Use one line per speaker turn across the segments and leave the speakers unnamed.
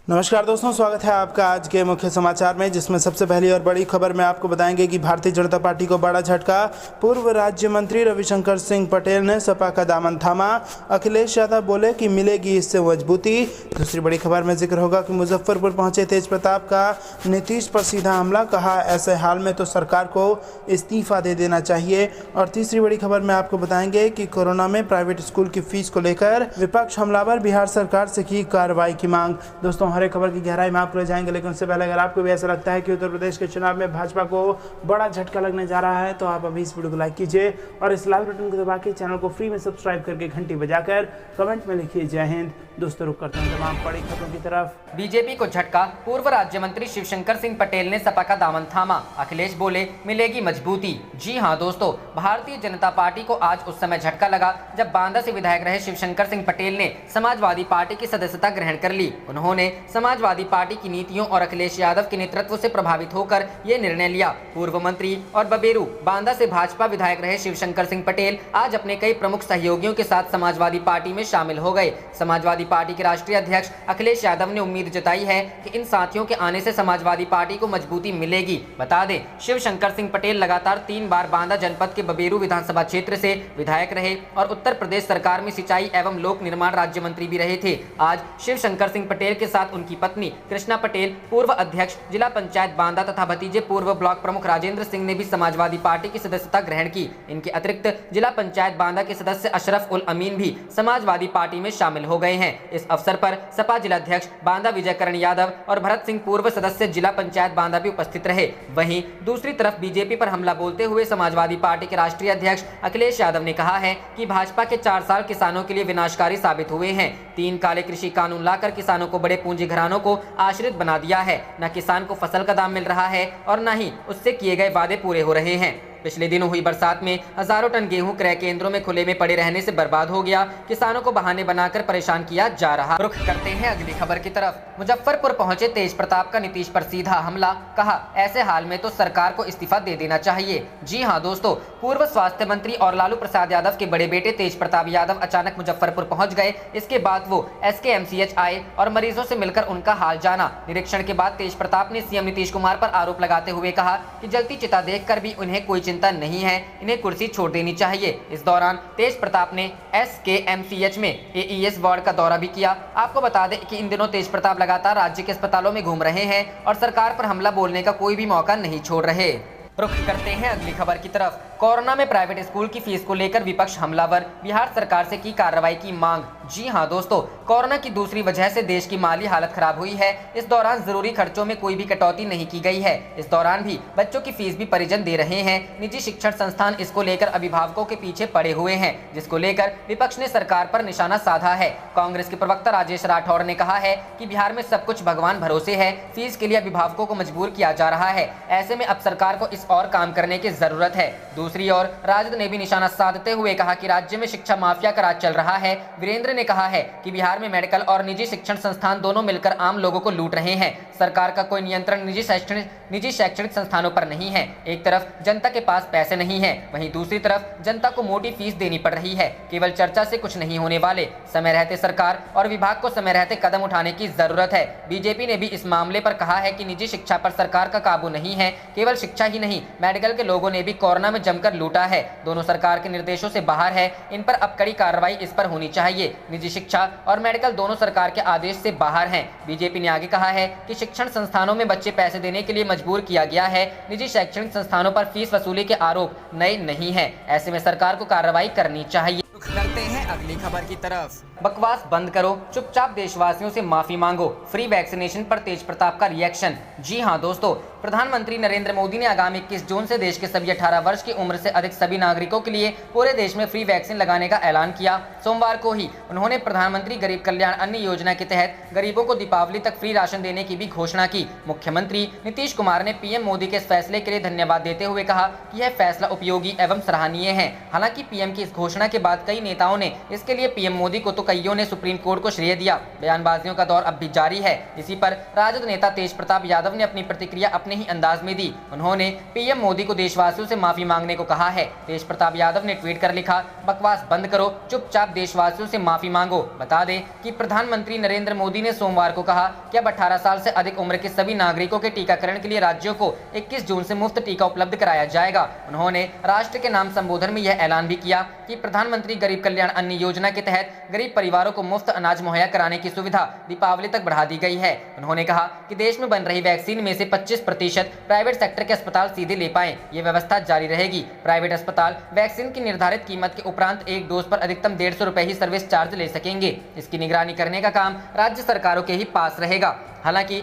नमस्कार दोस्तों, स्वागत है आपका आज के मुख्य समाचार में, जिसमें सबसे पहली और बड़ी खबर में आपको बताएंगे कि भारतीय जनता पार्टी को बड़ा झटका। पूर्व राज्य मंत्री रविशंकर सिंह पटेल ने सपा का दामन थामा। अखिलेश यादव बोले कि मिलेगी इससे मजबूती। दूसरी बड़ी खबर में जिक्र होगा कि मुजफ्फरपुर पहुंचे तेज प्रताप का नीतीश पर सीधा हमला। कहा ऐसे हाल में तो सरकार को इस्तीफा दे देना चाहिए। और तीसरी बड़ी खबर में आपको बताएंगे कि कोरोना में प्राइवेट स्कूल की फीस को लेकर विपक्ष हमलावर, बिहार सरकार से की कार्रवाई की मांग। दोस्तों, हर एक खबर की गहराई में आपको ले जाएंगे, लेकिन उससे पहले अगर आपको भी ऐसा लगता है कि उत्तर प्रदेश के चुनाव में भाजपा को बड़ा झटका लगने जा रहा है, तो आप अभी इस वीडियो को लाइक कीजिए और इस लाल बटन को दबा के चैनल को फ्री में सब्सक्राइब करके घंटी बजाकर कमेंट में लिखिए जय हिंद। दोस्तों, रुक करते हैं तमाम बड़ी खबरों की तरफ।
बीजेपी को झटका। पूर्व राज्य मंत्री शिवशंकर सिंह पटेल ने सपा का दामन थामा। अखिलेश बोले मिलेगी मजबूती। जी हां दोस्तों, भारतीय जनता पार्टी को आज उस समय झटका लगा जब बांदा से विधायक रहे शिवशंकर सिंह पटेल ने समाजवादी पार्टी की सदस्यता ग्रहण कर ली। उन्होंने समाजवादी पार्टी की नीतियों और अखिलेश यादव के नेतृत्व से प्रभावित होकर ये निर्णय लिया। पूर्व मंत्री और बबेरू बांदा से भाजपा विधायक रहे शिवशंकर सिंह पटेल आज अपने कई प्रमुख सहयोगियों के साथ समाजवादी पार्टी में शामिल हो गए। समाजवादी पार्टी के राष्ट्रीय अध्यक्ष अखिलेश यादव ने उम्मीद जताई है कि इन साथियों के आने से समाजवादी पार्टी को मजबूती मिलेगी। बता दें, शिवशंकर सिंह पटेल लगातार 3 बार बांदा जनपद के बबेरू विधानसभा क्षेत्र से विधायक रहे और उत्तर प्रदेश सरकार में सिंचाई एवं लोक निर्माण राज्य मंत्री भी रहे थे। आज शिवशंकर सिंह पटेल के साथ उनकी पत्नी कृष्णा पटेल, पूर्व अध्यक्ष जिला पंचायत बांदा तथा भतीजे पूर्व ब्लॉक प्रमुख राजेंद्र सिंह ने भी समाजवादी पार्टी की सदस्यता ग्रहण की। इनके अतिरिक्त जिला पंचायत बांदा के सदस्य अशरफ उल अमीन भी समाजवादी पार्टी में शामिल हो गए हैं। इस अवसर पर सपा जिलाध्यक्ष बांदा विजय करण यादव और भरत सिंह पूर्व सदस्य जिला पंचायत बांदा भी उपस्थित रहे। वहीं दूसरी तरफ बीजेपी पर हमला बोलते हुए समाजवादी पार्टी के राष्ट्रीय अध्यक्ष अखिलेश यादव ने कहा है कि भाजपा के 4 साल किसानों के लिए विनाशकारी साबित हुए हैं। 3 काले कृषि कानून लाकर किसानों को बड़े पूंजी घरानों को आश्रित बना दिया है। न किसान को फसल का दाम मिल रहा है और न ही उससे किए गए वादे पूरे हो रहे हैं। पिछले दिनों हुई बरसात में हजारों टन गेहूं क्रय केंद्रों में खुले में पड़े रहने से बर्बाद हो गया। किसानों को बहाने बनाकर परेशान किया जा रहा। रुख करते हैं अगली खबर की तरफ। मुजफ्फरपुर पहुंचे तेज प्रताप का नीतीश पर सीधा हमला। कहा ऐसे हाल में तो सरकार को इस्तीफा दे देना चाहिए। जी हां दोस्तों, पूर्व स्वास्थ्य मंत्री और लालू प्रसाद यादव के बड़े बेटे तेज प्रताप यादव अचानक मुजफ्फरपुर पहुंच गए। इसके बाद वो SKMCH आए और मरीजों से मिलकर उनका हाल जाना। निरीक्षण के बाद तेज प्रताप ने सीएम नीतीश कुमार पर आरोप लगाते हुए कहा कि जलती चिता देखकर भी उन्हें कोई चिंता नहीं है, इन्हें कुर्सी छोड़ देनी चाहिए। इस दौरान तेज प्रताप ने SKMCH में AES वार्ड का दौरा भी किया। आपको बता दें कि इन दिनों तेज प्रताप लगातार राज्य के अस्पतालों में घूम रहे हैं और सरकार पर हमला बोलने का कोई भी मौका नहीं छोड़ रहे। रुख करते हैं अगली खबर की तरफ। कोरोना में प्राइवेट स्कूल की फीस को लेकर विपक्ष हमलावर, बिहार सरकार से की कार्रवाई की मांग। जी हां दोस्तों, कोरोना की दूसरी वजह से देश की माली हालत खराब हुई है। इस दौरान जरूरी खर्चों में कोई भी कटौती नहीं की गई है। इस दौरान भी बच्चों की फीस भी परिजन दे रहे हैं। निजी शिक्षण संस्थान इसको लेकर अभिभावकों के पीछे पड़े हुए हैं, जिसको लेकर विपक्ष ने सरकार पर निशाना साधा है। कांग्रेस के प्रवक्ता राजेश राठौर ने कहा है कि बिहार में सब कुछ भगवान भरोसे है, फीस के लिए अभिभावकों को मजबूर किया जा रहा है। ऐसे में अब सरकार को इस और काम करने की जरूरत है। दूसरी ओर राजद ने भी निशाना साधते हुए कहा कि राज्य में शिक्षा माफिया का राज चल रहा है। वीरेंद्र ने कहा है कि बिहार में मेडिकल और निजी शिक्षण संस्थान दोनों मिलकर आम लोगों को लूट रहे हैं। सरकार का कोई नियंत्रण निजी शैक्षणिक संस्थानों पर नहीं है। एक तरफ जनता के पास पैसे नहीं है, वहीं दूसरी तरफ जनता को मोटी फीस देनी पड़ रही है। केवल चर्चा से कुछ नहीं होने वाले। समय रहते सरकार और विभाग को समय रहते कदम उठाने की जरूरत है। बीजेपी ने भी इस मामले पर कहा है कि निजी शिक्षा पर सरकार का काबू नहीं है। केवल शिक्षा ही नहीं, मेडिकल के लोगों ने भी कोरोना में जमकर लूटा है। दोनों सरकार के निर्देशों से बाहर है। इन पर अब कड़ी कार्रवाई इस पर होनी चाहिए। निजी शिक्षा और मेडिकल दोनों सरकार के आदेश से बाहर हैं। बीजेपी ने आगे कहा है कि शिक्षण संस्थानों में बच्चे पैसे देने के लिए मजबूर किया गया है। निजी शैक्षणिक संस्थानों पर फीस वसूली के आरोप नए नहीं है। ऐसे में सरकार को कार्रवाई करनी चाहिए। करते हैं अगली खबर की तरफ। बकवास बंद करो, चुपचाप देशवासियों से माफी मांगो। फ्री वैक्सीनेशन पर तेज प्रताप का रिएक्शन। जी हां दोस्तों, प्रधानमंत्री नरेंद्र मोदी ने आगामी 21 जून से देश के सभी 18 वर्ष की उम्र से अधिक सभी नागरिकों के लिए पूरे देश में फ्री वैक्सीन लगाने का ऐलान किया। सोमवार को ही उन्होंने प्रधानमंत्री गरीब कल्याण अन्न योजना के तहत गरीबों को दीपावली तक फ्री राशन देने की भी घोषणा की। मुख्यमंत्री नीतीश कुमार ने पीएम मोदी के इस फैसले के लिए धन्यवाद देते हुए कहा कि यह फैसला उपयोगी एवं सराहनीय है। हालांकि पीएम की इस घोषणा के बाद कई नेताओं ने इसके लिए पीएम मोदी को तो कईयों ने सुप्रीम कोर्ट को श्रेय दिया। बयानबाजियों का दौर अब भी जारी है। इसी पर राजद नेता तेज प्रताप यादव ने अपनी प्रतिक्रिया अपने ही अंदाज में दी। उन्होंने पीएम मोदी को देशवासियों से माफी मांगने को कहा है। तेज प्रताप यादव ने ट्वीट कर लिखा, बकवास बंद करो, चुपचाप देशवासियों से माफी मांगो। बता दें कि प्रधानमंत्री नरेंद्र मोदी ने सोमवार को कहा कि अब 18 साल से अधिक उम्र के सभी नागरिकों के टीकाकरण के लिए राज्यों को 21 जून से मुफ्त टीका उपलब्ध कराया जाएगा। उन्होंने राष्ट्र के नाम संबोधन में यह ऐलान भी किया कि प्रधानमंत्री गरीब कल्याण अन्न योजना के तहत गरीब परिवारों को मुफ्त अनाज मुहैया कराने की सुविधा दीपावली तक बढ़ा दी गई है। उन्होंने कहा कि देश में बन रही वैक्सीन में से 25% प्राइवेट सेक्टर के अस्पताल सीधे ले पाएं, ये व्यवस्था जारी रहेगी। प्राइवेट अस्पताल वैक्सीन की निर्धारित कीमत के उपरांत एक डोज पर अधिकतम 150 रुपए ही सर्विस चार्ज ले सकेंगे। इसकी निगरानी करने का काम राज्य सरकारों के ही पास रहेगा। हालांकि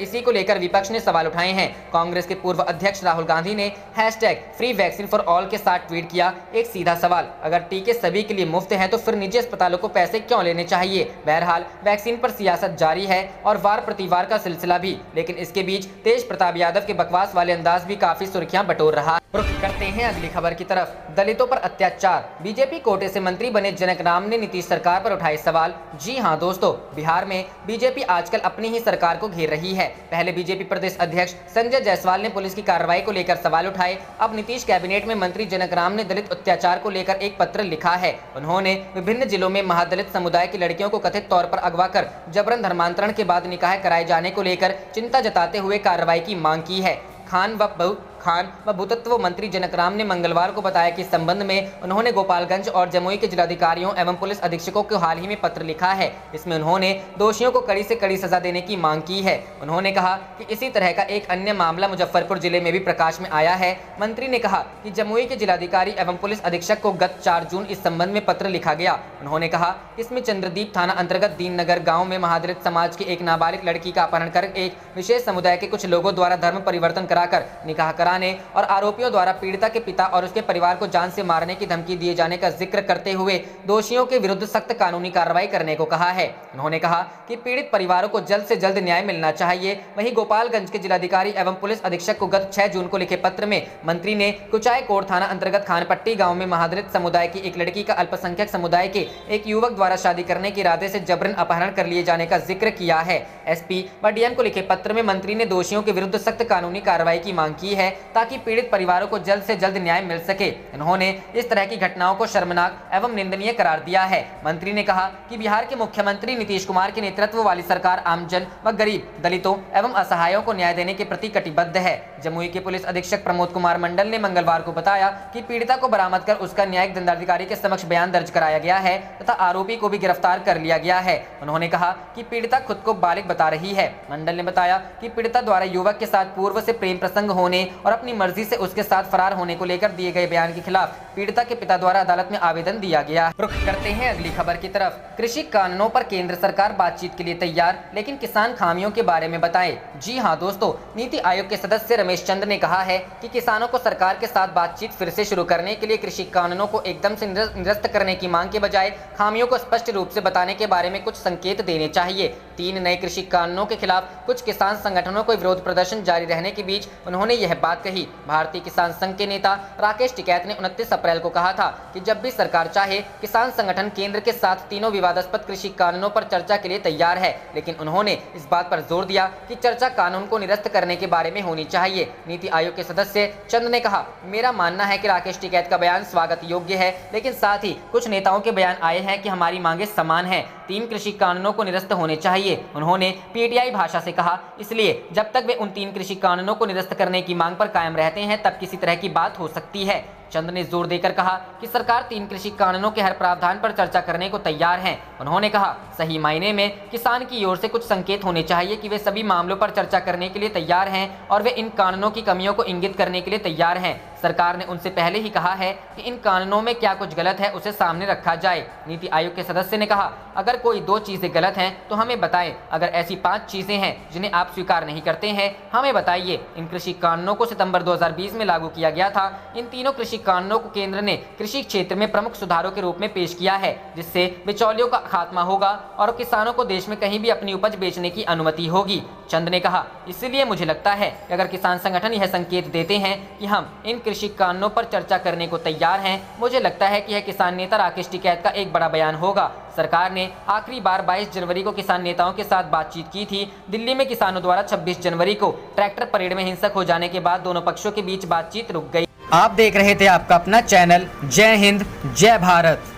इसी को लेकर विपक्ष ने सवाल उठाए हैं। कांग्रेस के पूर्व अध्यक्ष राहुल गांधी ने #फ्री वैक्सीन फॉर ऑल के साथ ट्वीट किया, एक सीधा सवाल, अगर टीके सभी के लिए मुफ्त हैं तो फिर निजी अस्पतालों को पैसे क्यों लेने चाहिए। बहरहाल वैक्सीन पर सियासत जारी है और वार प्रतिवार का सिलसिला भी, लेकिन इसके बीच तेज प्रताप यादव के बकवास वाले अंदाज भी काफी सुर्खियां बटोर रहा। रुख करते हैं अगली खबर की तरफ। दलितों पर अत्याचार, बीजेपी कोटे से मंत्री बने जनक राम ने नीतीश सरकार पर उठाए सवाल। जी हां दोस्तों, बिहार में बीजेपी आजकल अपनी ही सरकार को घेर रही है। पहले बीजेपी प्रदेश अध्यक्ष संजय जायसवाल ने पुलिस की कार्रवाई को लेकर सवाल उठाए। अब नीतीश कैबिनेट में मंत्री जनक राम ने दलित अत्याचार को लेकर एक पत्र लिखा है। उन्होंने विभिन्न जिलों में महादलित समुदाय की लड़कियों को कथित तौर पर अगवा कर जबरन धर्मांतरण के बाद निकाह कराए जाने को लेकर चिंता जताते हुए कार्रवाई की मांग की है। खान व भूतत्व मंत्री जनक राम ने मंगलवार को बताया कि इस संबंध में उन्होंने गोपालगंज और जमुई के जिलाधिकारियों एवं पुलिस अधीक्षकों को हाल ही में पत्र लिखा है। इसमें उन्होंने दोषियों को कड़ी से कड़ी सजा देने की मांग की है। उन्होंने कहा कि इसी तरह का एक अन्य मामला मुजफ्फरपुर जिले में भी प्रकाश में आया है। मंत्री ने कहा कि जमुई के जिलाधिकारी एवं पुलिस अधीक्षक को गत 4 जून इस संबंध में पत्र लिखा गया। उन्होंने कहा इसमें चंद्रदीप थाना अंतर्गत दीननगर गाँव में महादलित समाज की एक नाबालिग लड़की का अपहरण कर एक विशेष समुदाय के कुछ लोगों द्वारा धर्म परिवर्तन कराकर निकाह कराने और आरोपियों द्वारा पीड़िता के पिता और उसके परिवार को जान से मारने की धमकी दिए जाने का जिक्र करते हुए दोषियों के विरुद्ध सख्त कानूनी कार्रवाई करने को कहा है। उन्होंने कहा कि पीड़ित परिवारों को जल्द से जल्द न्याय मिलना चाहिए। वहीं गोपालगंज के जिलाधिकारी एवं पुलिस अधीक्षक को गत 6 जून को लिखे पत्र में मंत्री ने कुचाय कोट थाना अंतर्गत खानपट्टी गाँव में महादलित समुदाय की एक लड़की का अल्पसंख्यक समुदाय के एक युवक द्वारा शादी करने के इरादे से जबरन अपहरण कर लिए जाने का जिक्र किया है। SP व DM को लिखे पत्र में मंत्री ने दोषियों के विरुद्ध सख्त कानूनी कार्रवाई की मांग की है ताकि पीड़ित परिवारों को जल्द से जल्द न्याय मिल सके। उन्होंने इस तरह की घटनाओं को शर्मनाक एवं निंदनीय करार दिया है। मंत्री ने कहा कि बिहार के मुख्यमंत्री नीतीश कुमार के नेतृत्व वाली सरकार आमजन व गरीब, दलितों एवं असहायों को न्याय देने के प्रति कटिबद्ध है। जमुई के पुलिस अधीक्षक प्रमोद कुमार मंडल ने मंगलवार को बताया कि पीड़िता को बरामद कर उसका न्यायिक दंडाधिकारी के समक्ष बयान दर्ज कराया गया है तथा आरोपी को भी गिरफ्तार कर लिया गया है। उन्होंने कहा कि पीड़िता खुद को बालिग बता रही है। मंडल ने बताया कि पीड़िता द्वारा युवक के साथ पूर्व से प्रेम प्रसंग होने और अपनी मर्जी से उसके साथ फरार होने को लेकर दिए गए बयान के खिलाफ पीड़िता के पिता द्वारा अदालत में आवेदन दिया गया। रुख करते हैं अगली खबर की तरफ। कृषि कानूनों पर केंद्र सरकार बातचीत के लिए तैयार, लेकिन किसान खामियों के बारे में बताए। जी हां दोस्तों, नीति आयोग के सदस्य रमेश चंद ने कहा है कि किसानों को सरकार के साथ बातचीत फिर से शुरू करने के लिए कृषि कानूनों को एकदम से निरस्त करने की मांग के बजाय खामियों को स्पष्ट रूप से बताने के बारे में कुछ संकेत देने चाहिए। 3 नए कृषि कानूनों के खिलाफ कुछ किसान संगठनों को विरोध प्रदर्शन जारी रहने के बीच उन्होंने यह बात कही। भारतीय किसान संघ के नेता राकेश टिकैत ने 29 अप्रैल को कहा था कि जब भी सरकार चाहे किसान संगठन केंद्र के साथ तीनों विवादास्पद कृषि कानूनों पर चर्चा के लिए तैयार है, लेकिन उन्होंने इस बात पर जोर दिया कि चर्चा कानून को निरस्त करने के बारे में होनी चाहिए। नीति आयोग के सदस्य चंद ने कहा, मेरा मानना है कि राकेश टिकैत का बयान स्वागत योग्य है, लेकिन साथ ही कुछ नेताओं के बयान आए हैं कि हमारी मांगे समान है। 3 कृषि कानूनों को निरस्त होने चाहिए। उन्होंने PTI भाषा से कहा, इसलिए जब तक वे उन 3 कृषि कानूनों को निरस्त करने की मांग पर कायम रहते हैं तब किसी तरह की बात हो सकती है। चंद ने जोर देकर कहा कि सरकार 3 कृषि कानूनों के हर प्रावधान पर चर्चा करने को तैयार है। उन्होंने कहा, सही मायने में किसान की ओर से कुछ संकेत होने चाहिए कि वे सभी मामलों पर चर्चा करने के लिए तैयार हैं और वे इन कानूनों की कमियों को इंगित करने के लिए तैयार हैं। सरकार ने उनसे पहले ही कहा है कि इन कानूनों में क्या कुछ गलत है उसे सामने रखा जाए। नीति आयोग के सदस्य ने कहा, अगर कोई 2 चीजें गलत हैं तो हमें बताएं। अगर ऐसी 5 चीजें हैं जिन्हें आप स्वीकार नहीं करते हैं, हमें बताइए। इन कृषि कानूनों को सितंबर 2020 में लागू किया गया था। इन तीनों कृषि कृषि कानूनों को केंद्र ने कृषि क्षेत्र में प्रमुख सुधारों के रूप में पेश किया है, जिससे बिचौलियों का खात्मा होगा और किसानों को देश में कहीं भी अपनी उपज बेचने की अनुमति होगी। चंद ने कहा, इसलिए मुझे लगता है कि अगर किसान संगठन यह संकेत देते हैं कि हम इन कृषि कानूनों पर चर्चा करने को तैयार हैं, मुझे लगता है कि यह किसान नेता राकेश टिकैत का एक बड़ा बयान होगा। सरकार ने आखिरी बार 22 जनवरी को किसान नेताओं के साथ बातचीत की थी। दिल्ली में किसानों द्वारा 26 जनवरी को ट्रैक्टर परेड में हिंसक हो जाने के बाद दोनों पक्षों के बीच बातचीत रुक गई। आप देख रहे थे आपका अपना चैनल जय हिंद जय भारत।